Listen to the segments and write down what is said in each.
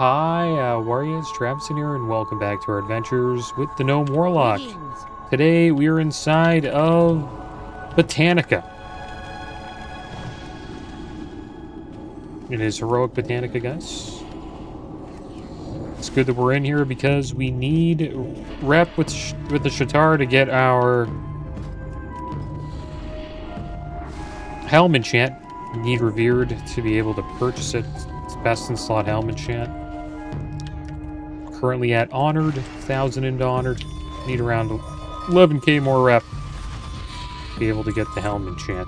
Hi, warriors, Traviseen here, and welcome back to our adventures with the Gnome Warlock. Today, we are inside of Botanica. It is heroic Botanica, guys. It's good that we're in here because we need rep with the Shatar to get our helm enchant. We need Revered to be able to purchase it. It's best in slot helm enchant. Currently at Honored, 1,000 into Honored. Need around 11k more rep to be able to get the helm enchant.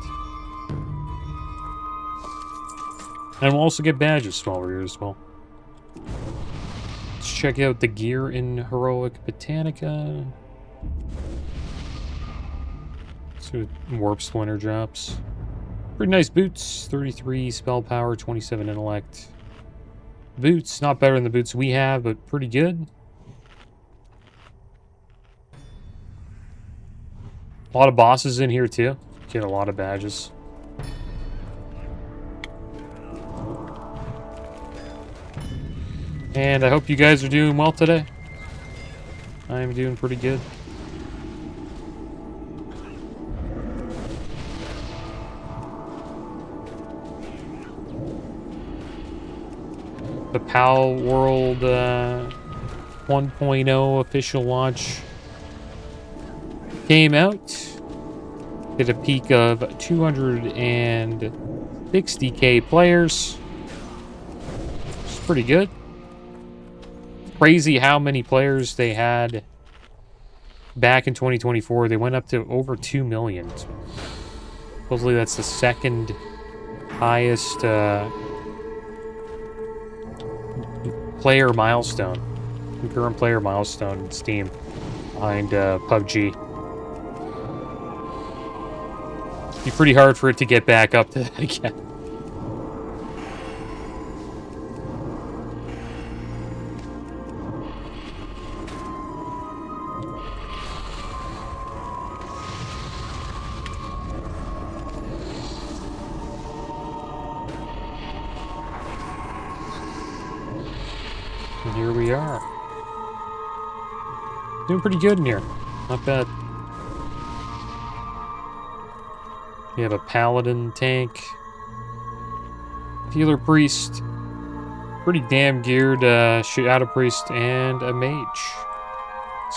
And we'll also get badges while we're here as well. Let's check out the gear in Heroic Botanica. So Warp Splinter drops. Pretty nice boots. 33 spell power, 27 intellect. Boots, not better than the boots we have, but pretty good. A lot of bosses in here too. Get a lot of badges. And I hope you guys are doing well today. I'm doing pretty good. The PAL World 1.0 official launch came out. Hit a peak of 260k players. It's pretty good. Crazy how many players they had back in 2024. They went up to over 2 million. Supposedly that's the second highest player milestone, concurrent player milestone in Steam, behind PUBG. Be pretty hard for it to get back up to that again. And here we are. Doing pretty good in here. Not bad. We have a paladin tank. Healer priest. Pretty damn geared Shadow priest and a mage.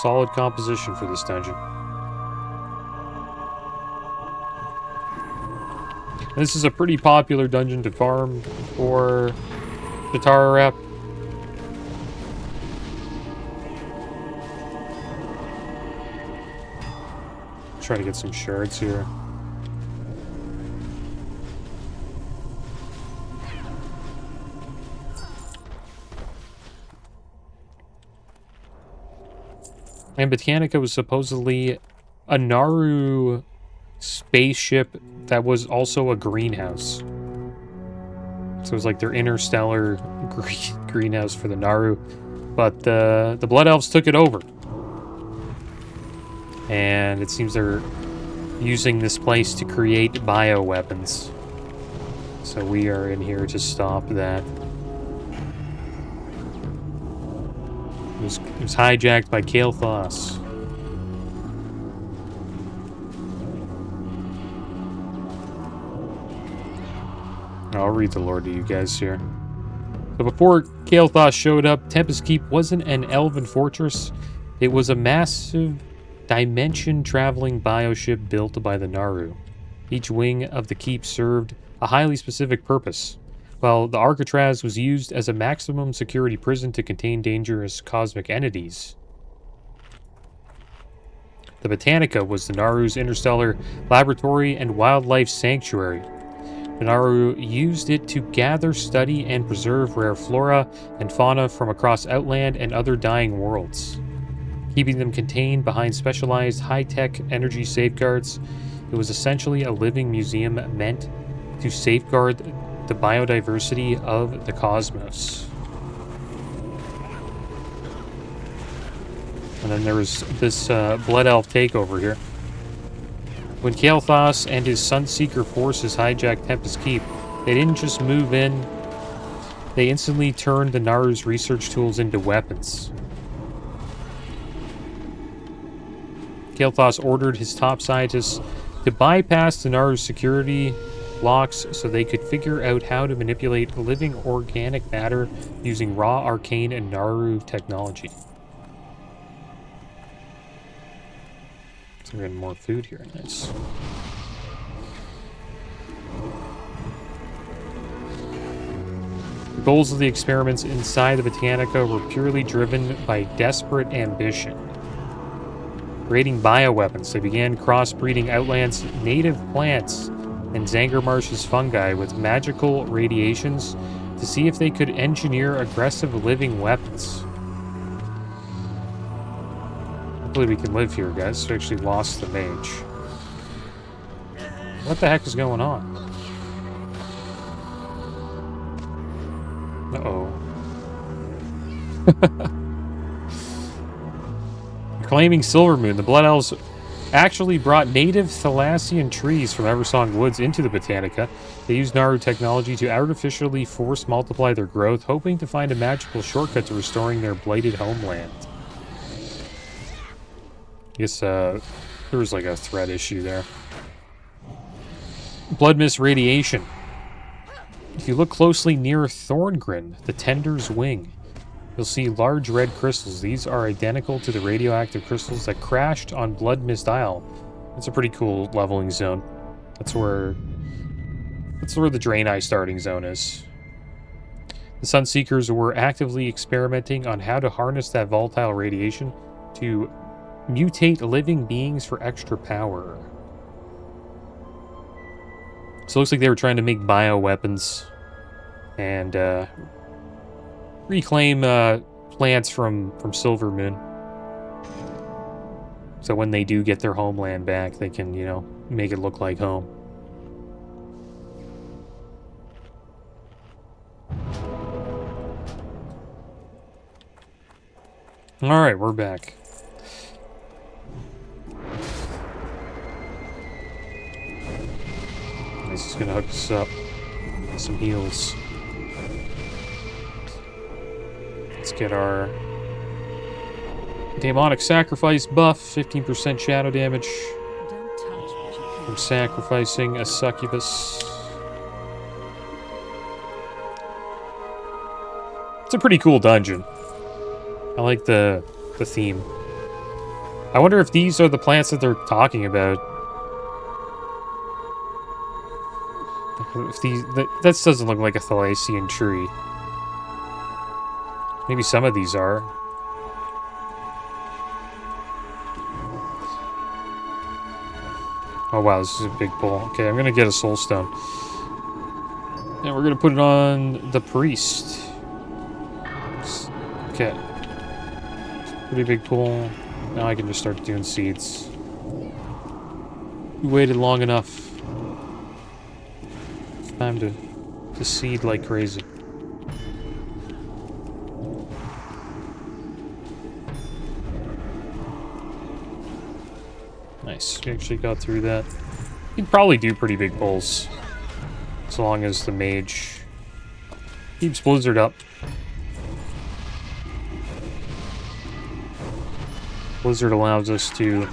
Solid composition for this dungeon. This is a pretty popular dungeon to farm for Shatar rep. Try to get some shards here. And Botanica was supposedly a Naru spaceship that was also a greenhouse. So it was like their interstellar greenhouse for the Naru. But the Blood Elves took it over. And it seems they're using this place to create bioweapons. So we are in here to stop that. It was hijacked by Kael'thas. I'll read the lore to you guys here. So before Kael'thas showed up, Tempest Keep wasn't an elven fortress. It was a massive dimension-traveling bioship built by the Naru. Each wing of the keep served a highly specific purpose, while the Arcatraz was used as a maximum security prison to contain dangerous cosmic entities. The Botanica was the Naru's interstellar laboratory and wildlife sanctuary. The Naru used it to gather, study, and preserve rare flora and fauna from across Outland and other dying worlds. Keeping them contained behind specialized high-tech energy safeguards, it was essentially a living museum meant to safeguard the biodiversity of the cosmos. And then there was this Blood Elf takeover here. When Kael'thas and his Sunseeker forces hijacked Tempest Keep, they didn't just move in they instantly turned the Naru's research tools into weapons. Kael'thas ordered his top scientists to bypass the Naru's security locks so they could figure out how to manipulate living organic matter using raw, arcane, and Naru technology. So we're getting more food here. Nice. The goals of the experiments inside the Botanica were purely driven by desperate ambition. Creating bioweapons, they began crossbreeding Outland's native plants and Zangarmarsh's fungi with magical radiations to see if they could engineer aggressive living weapons. Hopefully we can live here, guys. We actually lost the mage. What the heck is going on? Uh-oh. Claiming Silvermoon, the Blood Elves actually brought native Thalassian trees from Eversong Woods into the Botanica. They used Naru technology to artificially force multiply their growth, hoping to find a magical shortcut to restoring their blighted homeland. I guess there was like a threat issue there. Blood Mist Radiation. If you look closely near Thorngrin, the Tender's Wing, you'll see large red crystals. These are identical to the radioactive crystals that crashed on Blood Mist Isle. That's a pretty cool leveling zone. That's where the Draenei starting zone is. The Sunseekers were actively experimenting on how to harness that volatile radiation to mutate living beings for extra power. So it looks like they were trying to make bioweapons and reclaim plants from Silvermoon. So when they do get their homeland back, they can, you know, make it look like home. Alright, we're back. This is gonna hook us up with some heals. Let's get our Demonic Sacrifice buff, 15% shadow damage from sacrificing a succubus. It's a pretty cool dungeon. I like the theme. I wonder if these are the plants that they're talking about. If these, that doesn't look like a Thalassian tree. Maybe some of these are. Oh wow, this is a big pull. Okay, I'm gonna get a soul stone. And we're gonna put it on the priest. Okay. Pretty big pull. Now I can just start doing seeds. We waited long enough. It's time to seed like crazy. Nice. We actually got through that. You can probably do pretty big pulls. As long as the mage keeps Blizzard up. Blizzard allows us to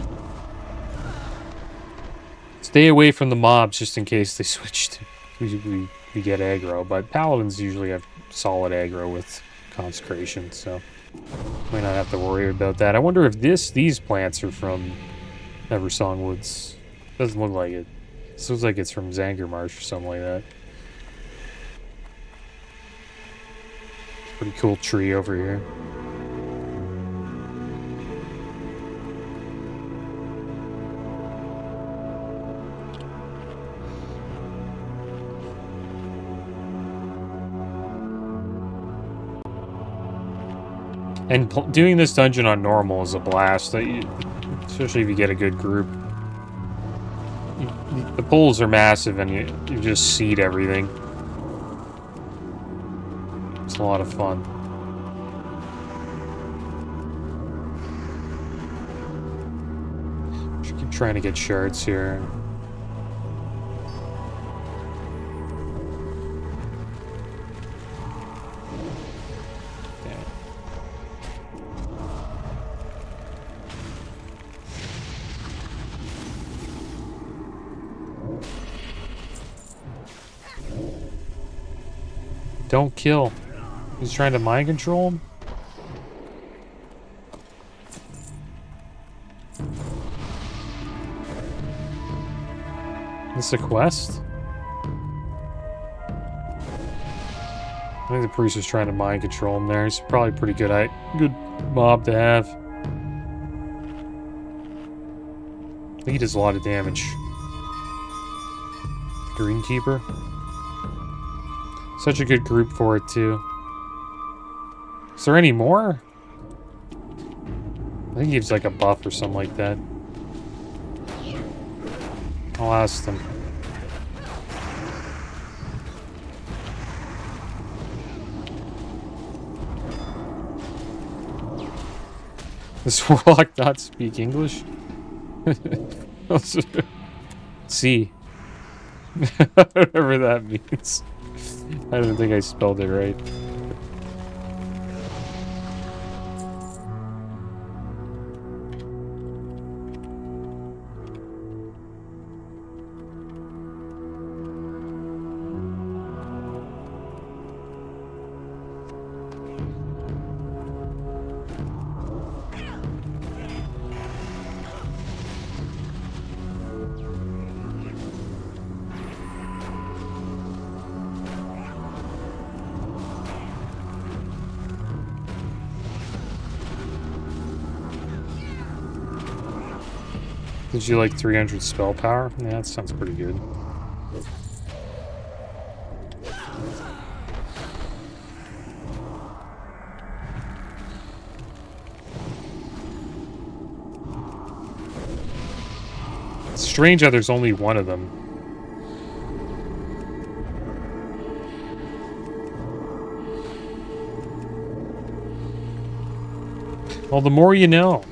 stay away from the mobs just in case they switch to we get aggro, but paladins usually have solid aggro with consecration, so might not have to worry about that. I wonder if these plants are from Eversong Woods. Doesn't look like it. This looks like it's from Zangarmarsh or something like that. Pretty cool tree over here. And doing this dungeon on normal is a blast, especially if you get a good group. The pulls are massive and you just seed everything. It's a lot of fun. Should keep trying to get shards here. Don't kill. He's trying to mind control him? This a quest? I think the priest was trying to mind control him there. He's probably pretty good mob to have. I think he does a lot of damage. Greenkeeper. Such a good group for it, too. Is there any more? I think he gives like a buff or something like that. I'll ask them. Does Warlock not speak English? C. Whatever that means. I don't think I spelled it right. Did you like 300 spell power? Yeah, that sounds pretty good. It's strange how there's only one of them. Well, the more you know.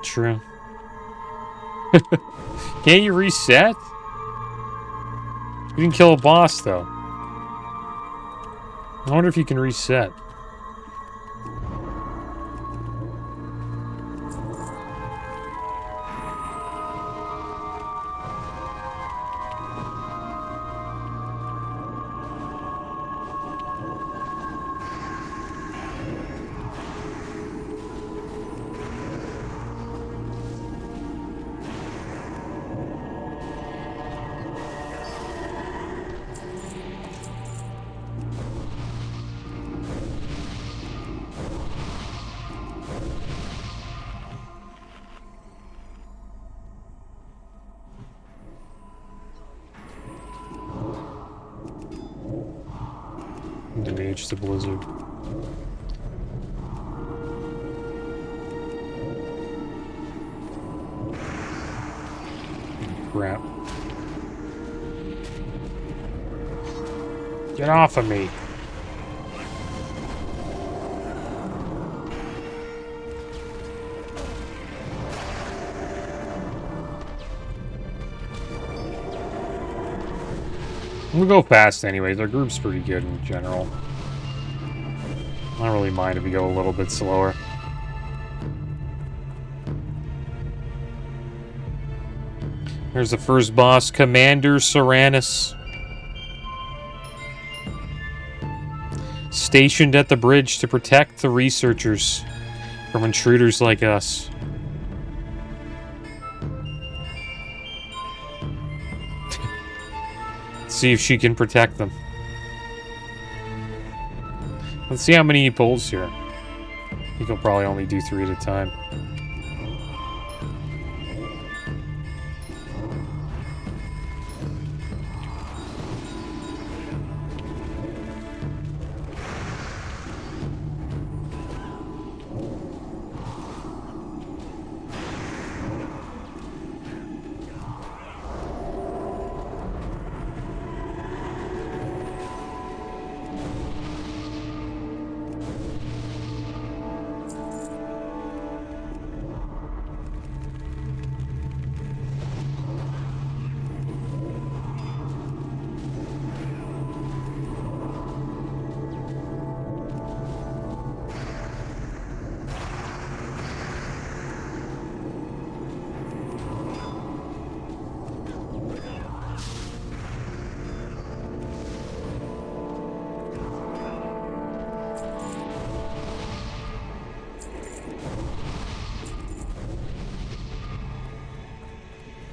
True. Can't you reset? You didn't kill a boss, though. I wonder if you can reset. The blizzard. Crap. Get off of me. We'll go fast anyway. Their group's pretty good in general. I don't really mind if we go a little bit slower. There's the first boss, Commander Seranus. Stationed at the bridge to protect the researchers from intruders like us. See if she can protect them. Let's see how many he pulls here. I think he'll probably only do 3 at a time.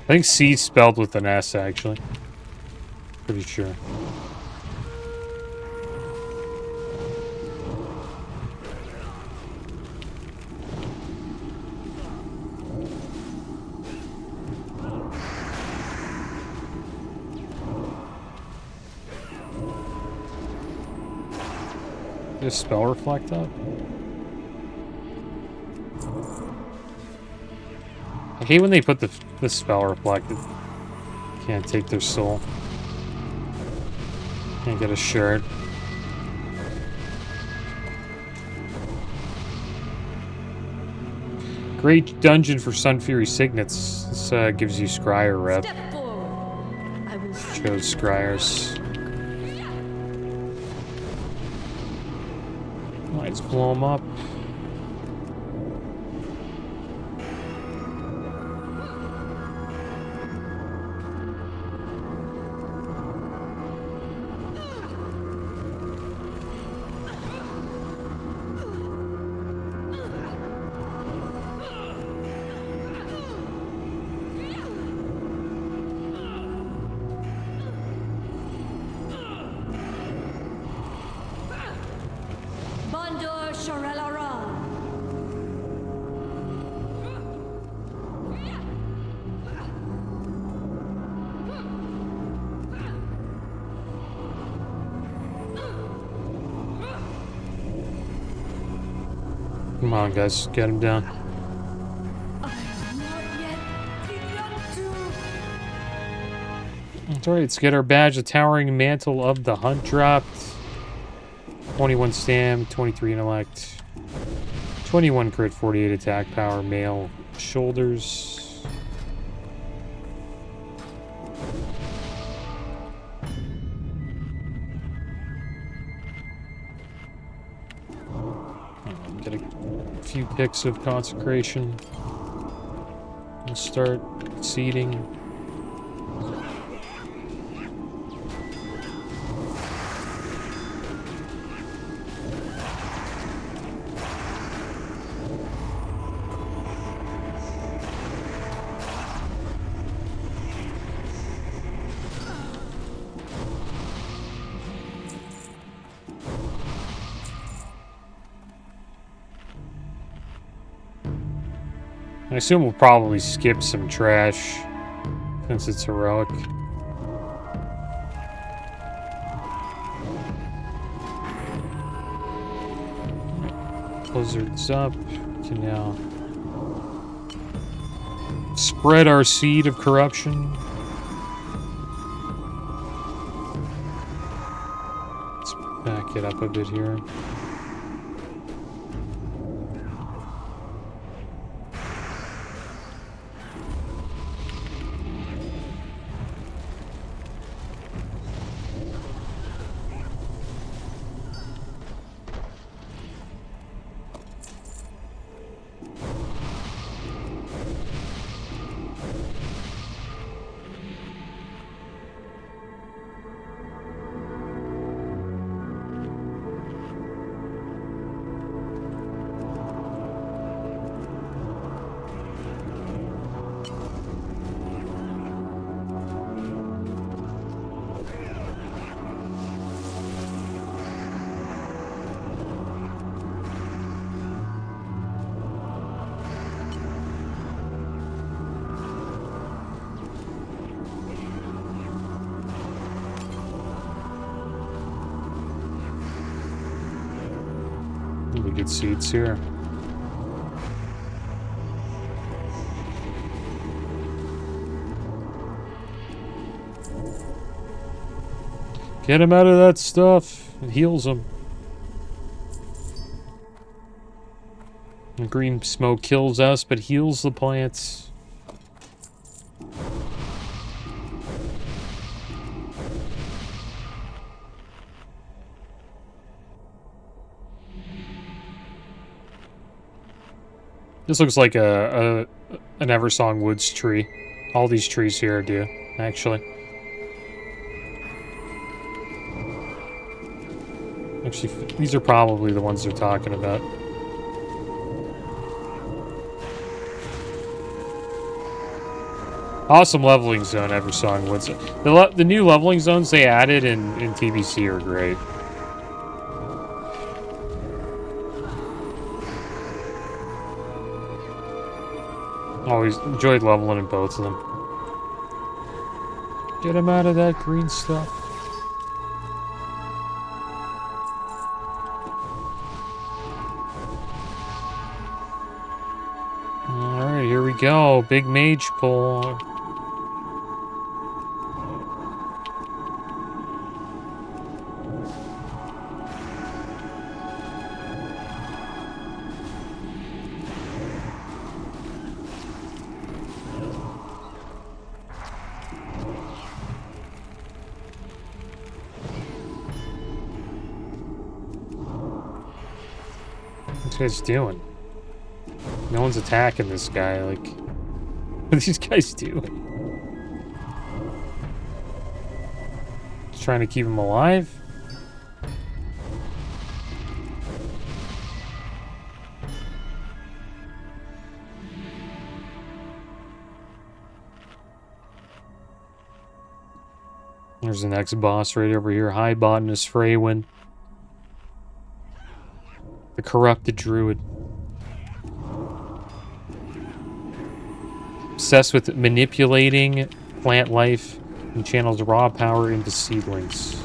I think C spelled with an S, actually. Pretty sure. Does spell reflect up? I hate when they put the spell reflected. Can't take their soul. Can't get a shard. Great dungeon for Sun Fury Signets. This gives you Scryer rep. Chose Scryers. Let's blow them up. Come on, guys, get him down. That's right, let's get our badge, the Towering Mantle of the Hunt dropped. 21 stam, 23 intellect, 21 crit, 48 attack power, male shoulders. Get a few picks of consecration. We'll start seeding. I assume we'll probably skip some trash since it's heroic. Blizzard's up. We can now spread our seed of corruption. Let's back it up a bit here. Really good seeds here. Get him out of that stuff. It heals him. The green smoke kills us, but heals the plants. This looks like an Eversong Woods tree. All these trees here do, actually. Actually, these are probably the ones they're talking about. Awesome leveling zone ever saw in Woods. The new leveling zones they added in TBC are great. Always enjoyed leveling in both of them. Get him out of that green stuff. Alright, here we go. Big mage pull. What are these guys doing? No one's attacking this guy, like... What are these guys doing? Just trying to keep him alive? There's the next boss right over here. Hi, Botanist Freywin. The corrupted druid. Obsessed with manipulating plant life and channels raw power into seedlings.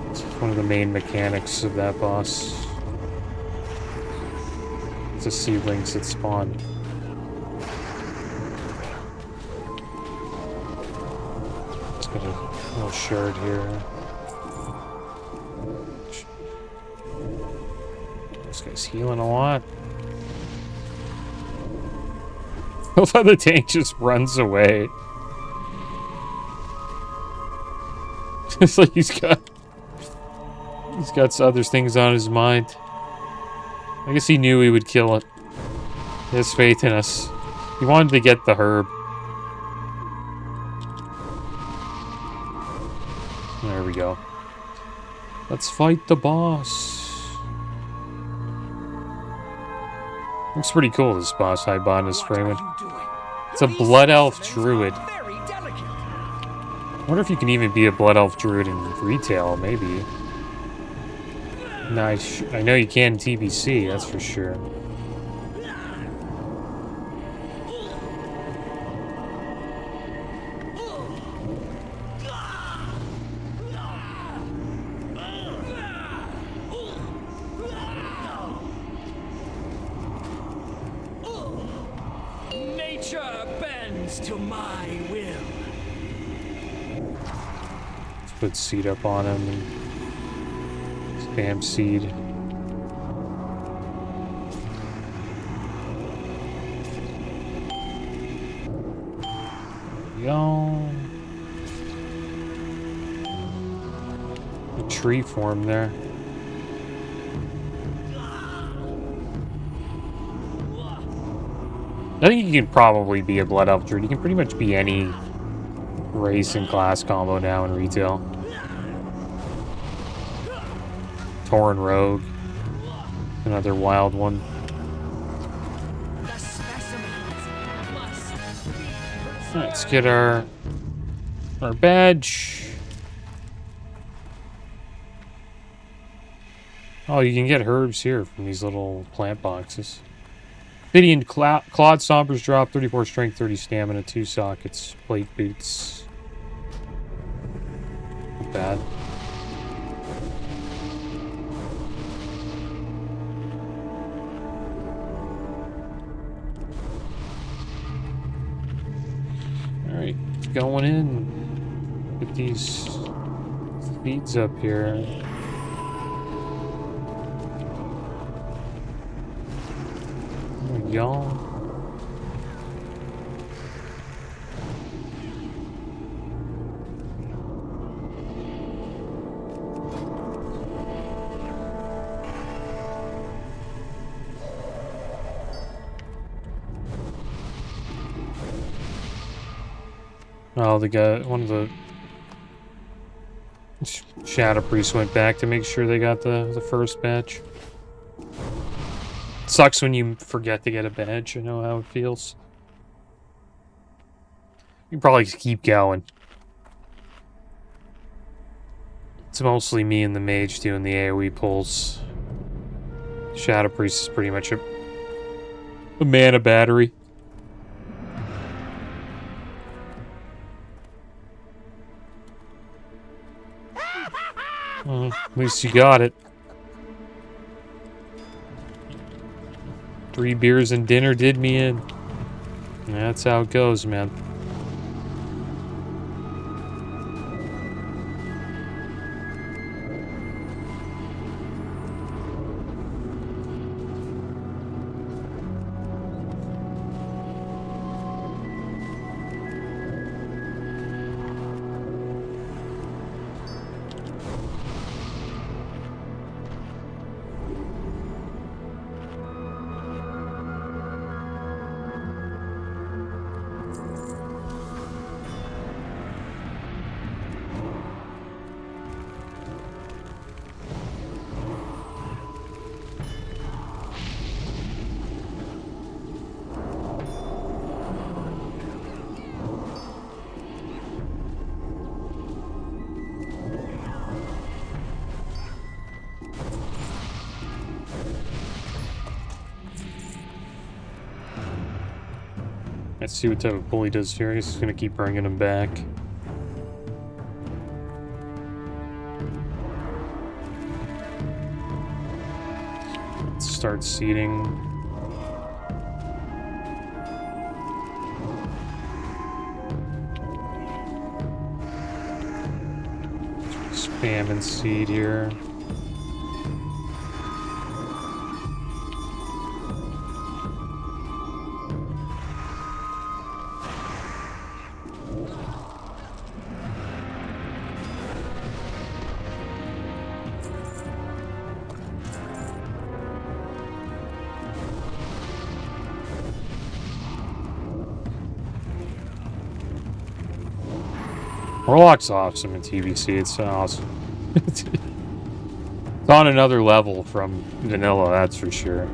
It's one of the main mechanics of that boss. It's the seedlings that spawn. Let's get a little shard here. This guy's healing a lot. I love how the tank just runs away. It's like he's got some other things on his mind. I guess he knew he would kill it. He has faith in us. He wanted to get the herb. There we go. Let's fight the boss. Looks pretty cool, this boss, High Botanist Freeman. It's a Blood Elf Druid. I wonder if you can even be a Blood Elf Druid in retail, maybe. No, I know you can in TBC, that's for sure. Put seed up on him and spam seed. There we go. A tree formed there. I think you can probably be a Blood Elf Druid. You can pretty much be any race and class combo now in retail. Tauren Rogue. Another wild one. Alright, let's get our badge. Oh, you can get herbs here from these little plant boxes. Obsidian Clawed Stompers drop 34 strength, 30 stamina, 2 sockets, plate boots. Not bad. Alright, going in. Get these feeds up here. There we go. Oh, the guy, one of the Shadow Priests went back to make sure they got the first badge. Sucks when you forget to get a badge. I know how it feels. You can probably just keep going. It's mostly me and the mage doing the AoE pulls. Shadow Priest is pretty much a mana battery. Well, at least you got it. 3 beers and dinner did me in. That's how it goes, man. Let's see what type of pull he does here. I guess he's going to keep bringing him back. Let's start seeding. Spam and seed here. Warlock's awesome in TBC. It's awesome. It's on another level from vanilla, that's for sure.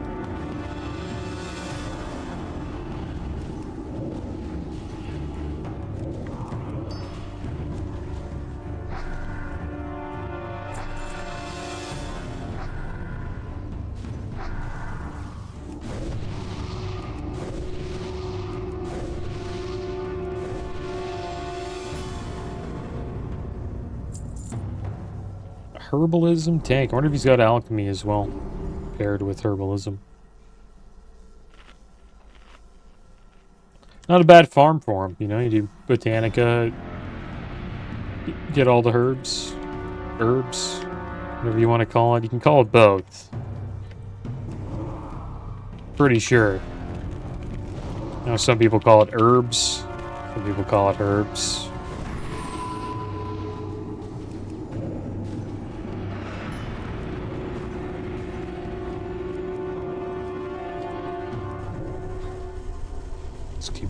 Herbalism tank. I wonder if he's got alchemy as well, paired with herbalism. Not a bad farm for him, you know. You do Botanica, get all the herbs, whatever you want to call it. You can call it both. Pretty sure. You know, some people call it herbs, some people call it herbs.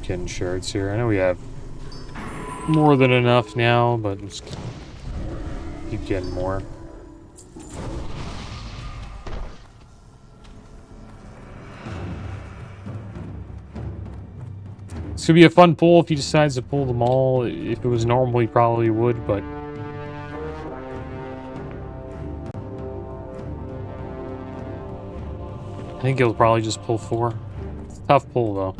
Getting shards here. I know we have more than enough now, but let's keep getting more. It's gonna be a fun pull if he decides to pull them all. If it was normal, he probably would, but I think he'll probably just pull 4. It's a tough pull, though.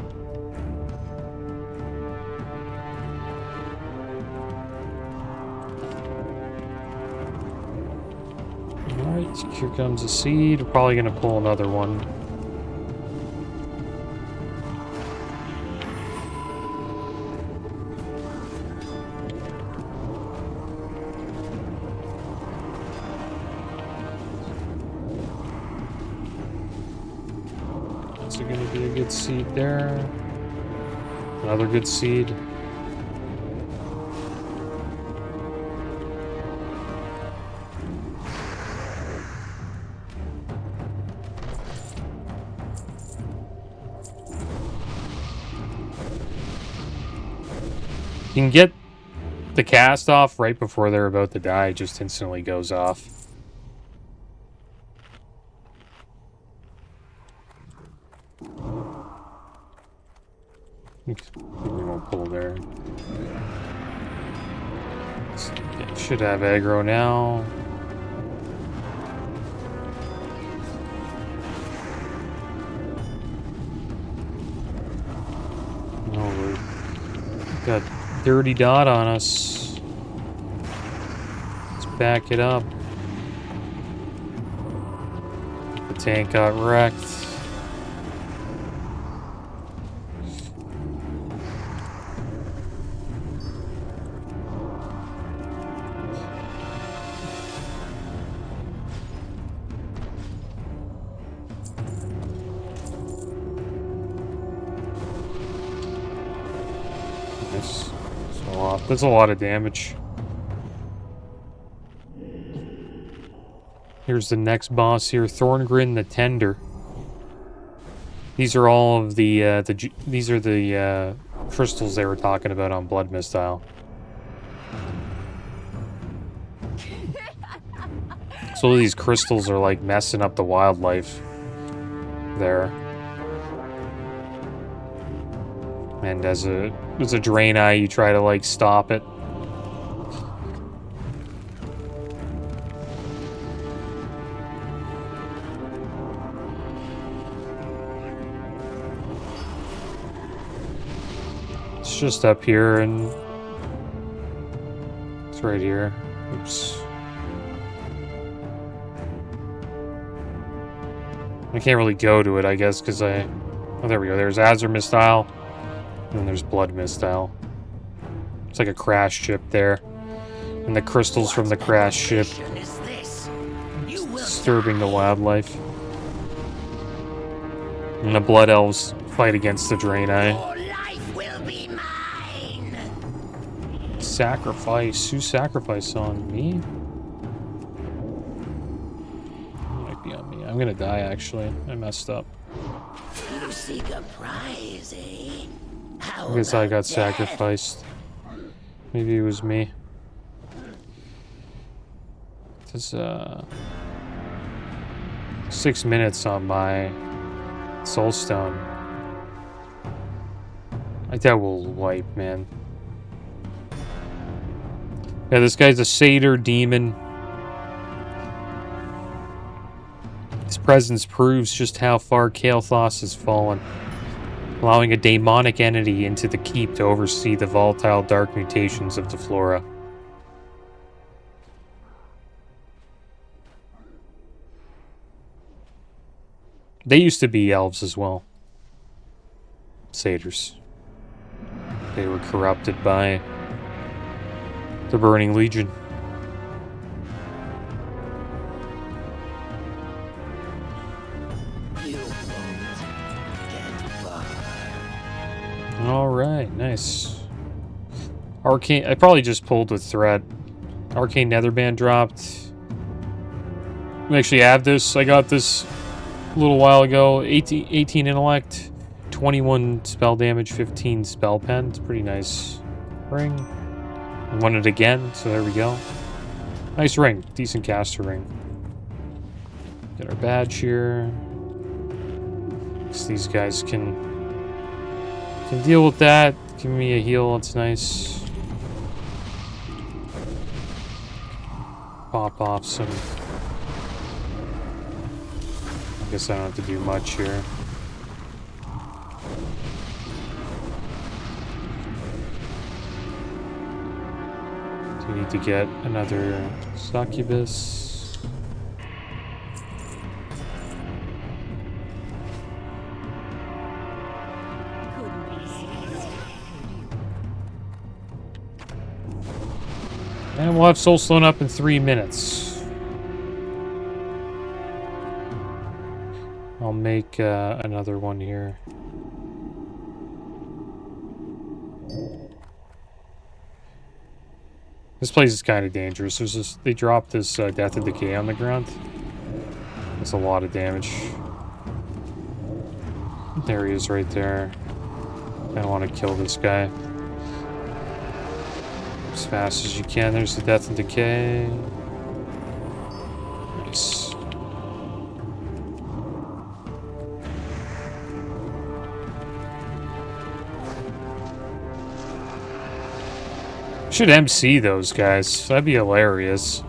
Here comes a seed. We're probably going to pull another one. Is there going to be a good seed there? Another good seed. You can get the cast off right before they're about to die. It just instantly goes off. We won't pull there. Should have aggro now. Oh, we got dirty dot on us. Let's back it up. The tank got wrecked. That's a lot of damage. Here's the next boss here, Thorngrin the Tender. These are all of the crystals they were talking about on Blood Mist Isle. So these crystals are like messing up the wildlife there. And as a Draenei, you try to like stop it. It's just up here and it's right here. Oops. I can't really go to it, I guess, because oh, there we go. There's Azure Mist Isle. And then there's Blood Mist Isle. It's like a crash ship there. And the crystals from the crash ship disturbing the wildlife. And the Blood Elves fight against the Draenei. Sacrifice. Who sacrificed on me? Might be on me. I'm gonna die, actually. I messed up. You seek a prize, eh? I guess I got sacrificed. Maybe it was me. There's 6 minutes on my soulstone. I doubt we'll wipe, man. Yeah, this guy's a satyr demon. His presence proves just how far Kael'thas has fallen, allowing a demonic entity into the keep to oversee the volatile dark mutations of the flora. They used to be elves as well. Satyrs. They were corrupted by the Burning Legion. Alright, nice. Arcane, I probably just pulled with threat. Arcane Netherband dropped. I actually have this. I got this a little while ago. 18 intellect, 21 spell damage, 15 spell pen. It's pretty nice ring. I won it again, so there we go. Nice ring. Decent caster ring. Get our badge here. So these guys can deal with that. Give me a heal. It's nice. Pop off some. I guess I don't have to do much here. Do you need to get another succubus? And we'll have Soulstone up in 3 minutes. I'll make another one here. This place is kind of dangerous. There's this, they dropped this Death and Decay on the ground. That's a lot of damage. There he is right there. I don't want to kill this guy. As fast as you can. There's the Death and Decay. Nice. Should MC those guys. That'd be hilarious.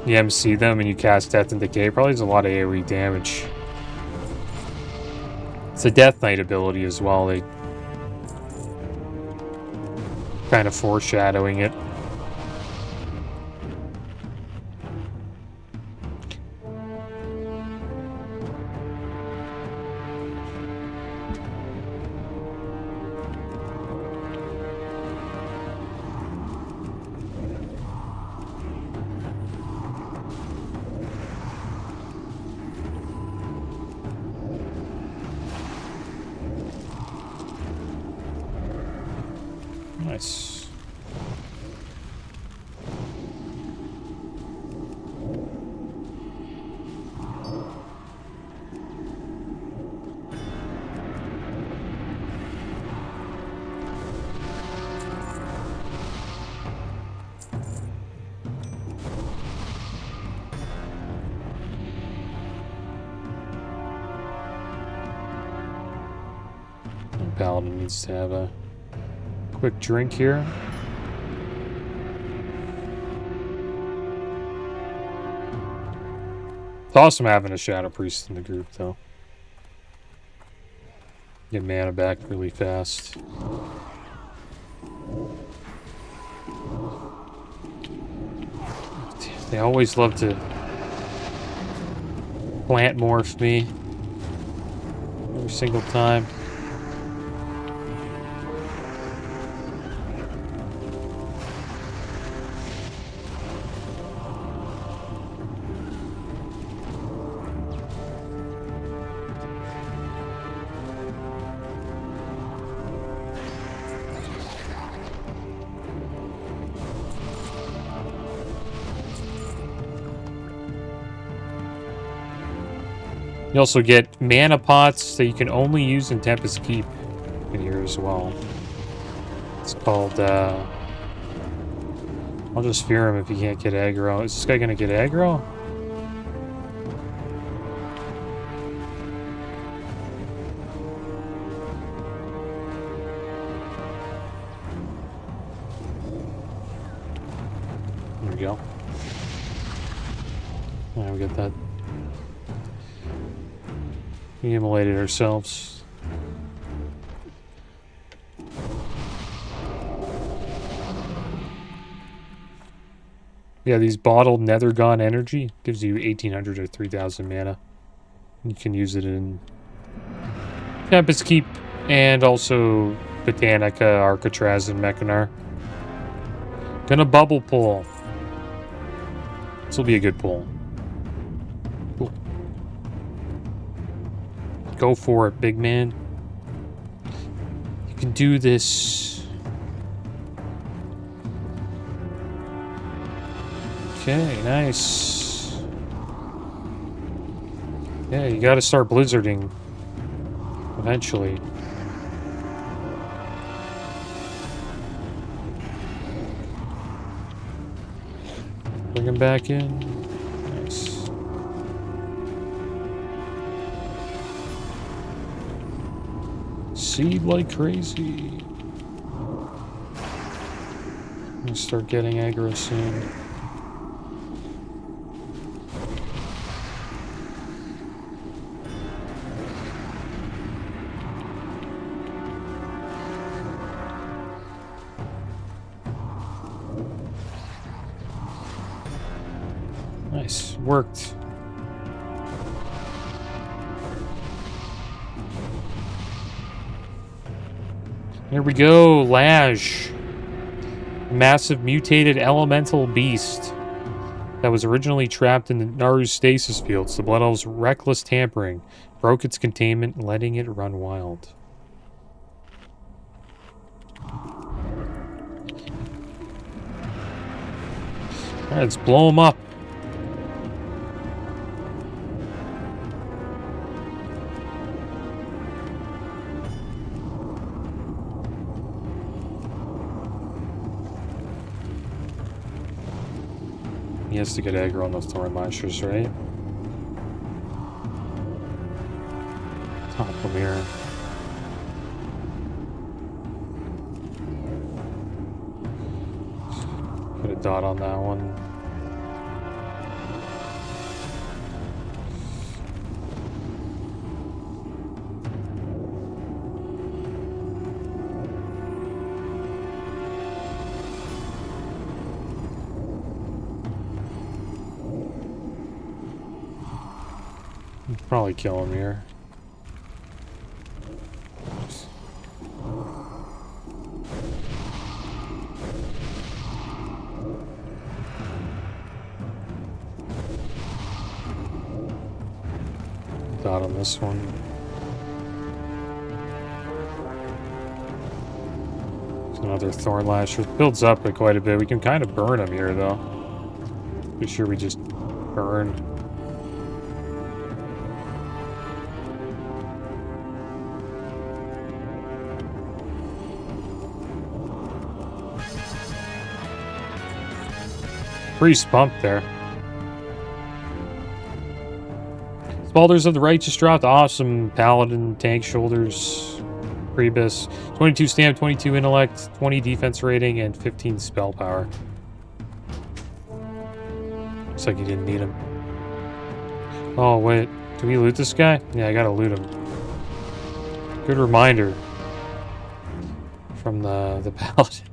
You MC them and you cast Death and Decay. Probably does a lot of AoE damage. It's a Death Knight ability as well. They kind of foreshadowing it. Nice. Paladin needs to have a quick drink here. It's awesome having a Shadow Priest in the group, though. Get mana back really fast. They always love to plant morph me every single time. You also get mana pots that you can only use in Tempest Keep in here as well. It's called, I'll just fear him if he can't get aggro. Is this guy gonna get aggro? There we go. Now we get that. We immolated ourselves. Yeah, these bottled Nethergon energy gives you 1800 or 3000 mana. You can use it in Tempest Keep and also Botanica, Arcatraz, and Mechanar. Gonna bubble pull. This will be a good pull. Cool. Go for it, big man. You can do this. Okay, nice. Yeah, you gotta start blizzarding eventually. Bring him back in. Nice. Seed like crazy. I'm gonna start getting aggro soon. Nice, worked. Here we go, Laj. Massive mutated elemental beast that was originally trapped in the Naru's stasis fields. The Blood Elves' reckless tampering broke its containment, letting it run wild. Alright, let's blow him up. He has to get aggro on those Thorn monsters, right? Top him here. dot on that one. Probably kill him here. Dot on this one. There's another Thorn Lasher. Builds up quite a bit. We can kind of burn him here, though. Pretty sure we just burn. Priest pumped there. Spalders of the Righteous dropped. Awesome. Paladin, tank shoulders, Priebus. 22 stamina, 22 intellect, 20 defense rating, and 15 spell power. Looks like you didn't need him. Oh, wait. Did we loot this guy? Yeah, I gotta loot him. Good reminder from the Paladin.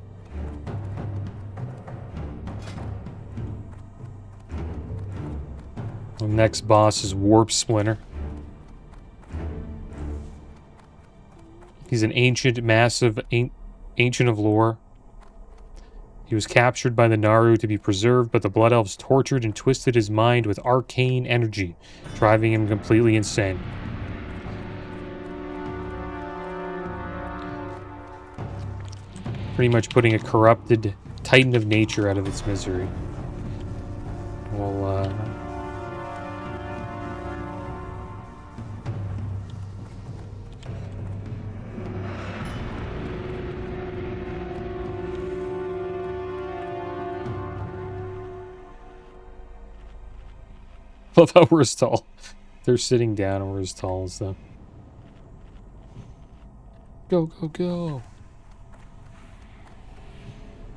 The next boss is Warp Splinter. He's an ancient, massive, ancient of lore. He was captured by the Naru to be preserved, but the Blood Elves tortured and twisted his mind with arcane energy, driving him completely insane. Pretty much putting a corrupted Titan of Nature out of its misery. We'll, love how we're as tall. They're sitting down and we're as tall as them. Go, go, go.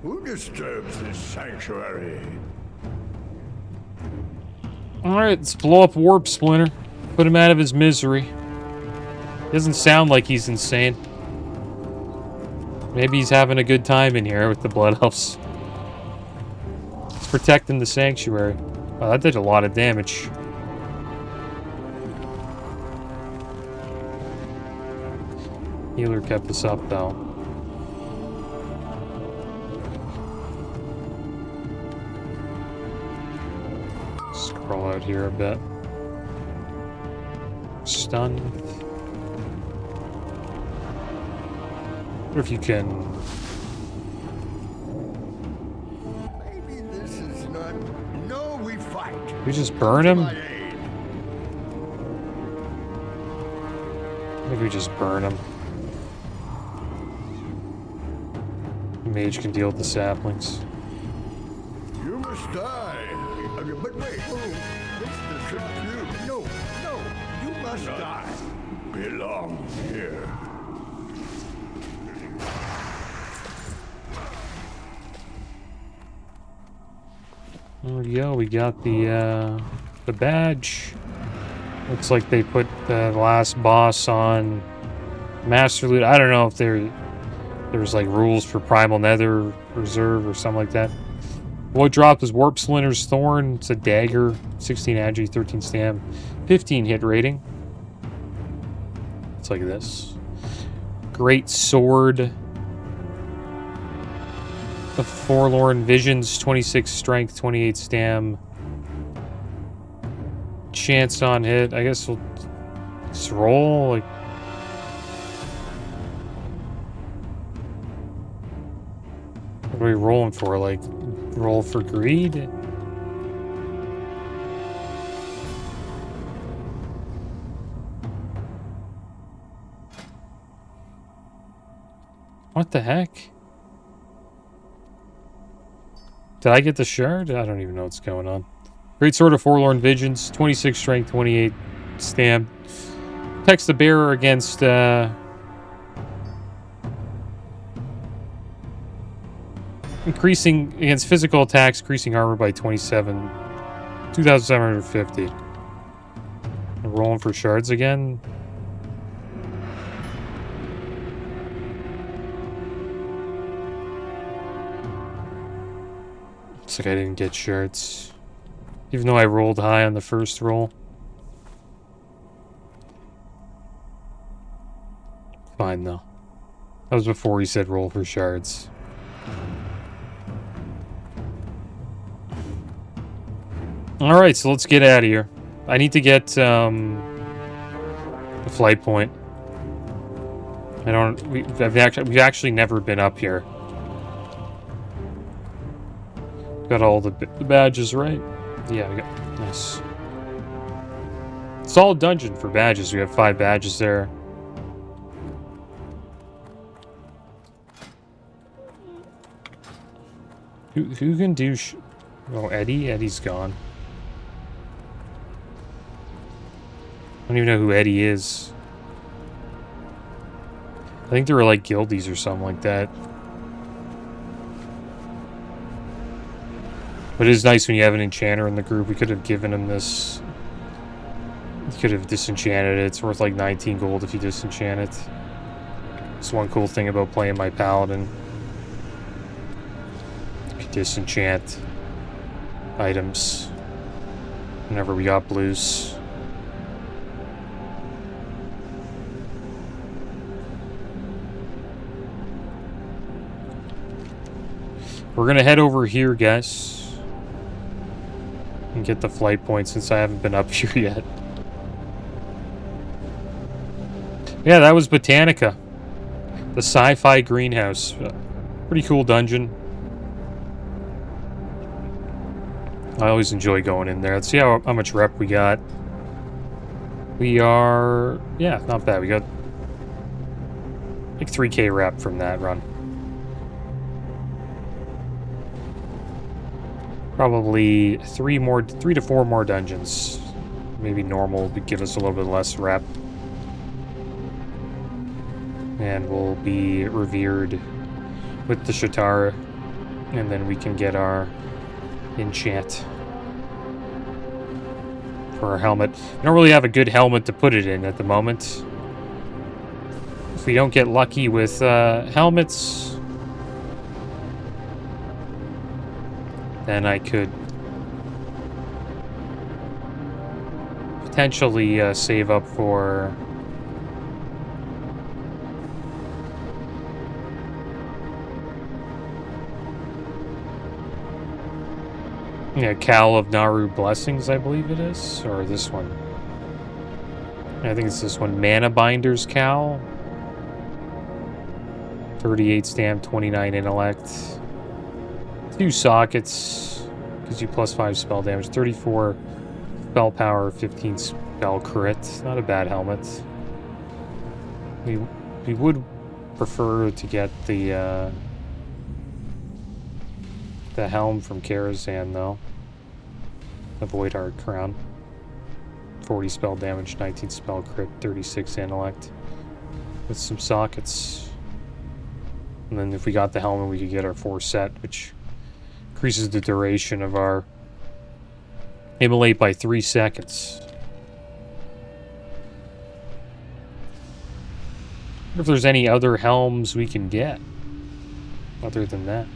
Who disturbs this sanctuary? Alright, let's blow up Warp Splinter. Put him out of his misery. Doesn't sound like he's insane. Maybe he's having a good time in here with the Blood Elves. He's protecting the sanctuary. Oh, that did a lot of damage. Healer kept us up, though. Scroll out here a bit. Stunned. What if you can... Maybe this is not... No, we fight. We just burn him? Maybe we just burn him. The mage can deal with the saplings. You must die. But wait, what's the trick to you? No, you must die. Belong here. There we go. We got the badge. Looks like they put the last boss on Master Loot. I don't know if there's like rules for Primal Nether Reserve or something like that. What dropped was Warp Splinter's Thorn. It's a dagger. 16 agi, 13 stam, 15 hit rating. It's like this. Great Sword. The Forlorn Visions, 26 strength, 28 stam. Chance on hit. I guess we'll just roll. Like, what are we rolling for? Like, roll for greed? What the heck? Did I get the shard? I don't even know what's going on. Great Sword of Forlorn Visions, 26 strength, 28 stam. Protects the bearer against increasing against physical attacks, increasing armor by 2,750. Rolling for shards again. Looks like I didn't get shards, even though I rolled high on the first roll. Fine though. That was before he said roll for shards. Alright, so let's get out of here. I need to get the flight point. We've actually never been up here. Got all the badges right? Yeah, I got nice. Solid dungeon for badges. We have 5 badges there. Who can do oh, Eddie? Eddie's gone. I don't even know who Eddie is. I think they were like guildies or something like that. But it is nice when you have an enchanter in the group. We could have given him this. We could have disenchanted it. It's worth like 19 gold if you disenchant it. It's one cool thing about playing my paladin. Disenchant items whenever we got blues. We're gonna head over here, guys, and get the flight point since I haven't been up here yet. Yeah, that was Botanica, the sci-fi greenhouse. Pretty cool dungeon. I always enjoy going in there. Let's see how much rep we got. We are... yeah, not bad. We got like 3k rep from that run. Probably 3 to 4 more dungeons. Maybe normal would give us a little bit less rep. And we'll be revered with the Shatara. And then we can get our enchant for our helmet. We don't really have a good helmet to put it in at the moment. If we don't get lucky with helmets, then I could potentially save up for yeah, Cal of Naru Blessings, I believe it is. Or this one. I think it's this one. Mana Binder's Cal. 38 stamp, 29 intellect. 2 sockets. Gives you plus 5 spell damage. 34 spell power, 15 spell crit. Not a bad helmet. We would prefer to get the helm from Karazhan, though. Avoid our crown. 40 spell damage, 19 spell crit, 36 intellect. With some sockets. And then if we got the helmet, we could get our 4 set, which increases the duration of our immolate by 3 seconds. I wonder if there's any other helms we can get other than that.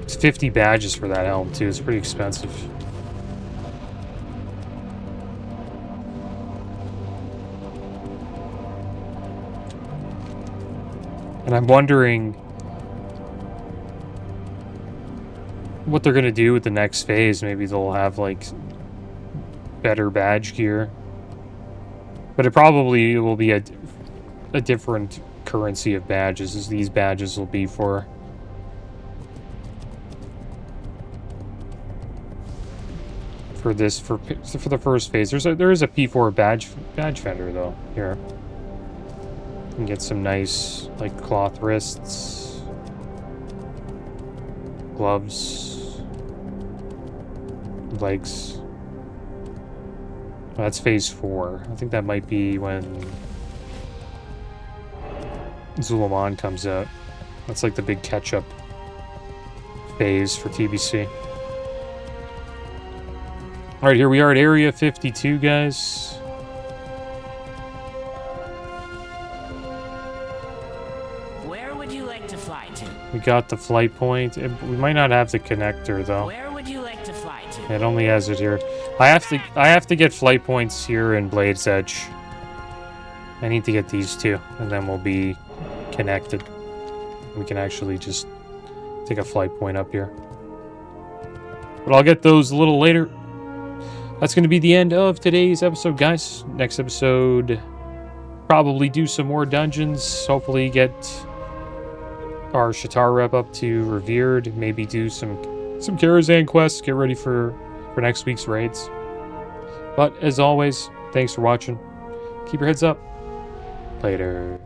It's 50 badges for that helm too. It's pretty expensive. And I'm wondering what they're gonna do with the next phase. Maybe they'll have like better badge gear, but it probably will be a different currency of badges, as these badges will be for the first phase. There is a P4 badge vendor though here. You can get some nice like cloth wrists, gloves, legs. That's phase 4. I think that might be when Zulaman comes out. That's like the big catch-up phase for TBC. Alright, here we are at Area 52, guys. Where would you like to fly to? We got the flight point. We might not have the connector, though. Where would you like to fly to? It only has it here. I have to get flight points here in Blade's Edge. I need to get these two, and then we'll be connected. We can actually just take a flight point up here. But I'll get those a little later. That's going to be the end of today's episode, guys. Next episode, probably do some more dungeons. Hopefully get our Shatar rep up to Revered. Maybe do some Karazhan quests. Get ready for next week's raids. But as always, thanks for watching. Keep your heads up. Later.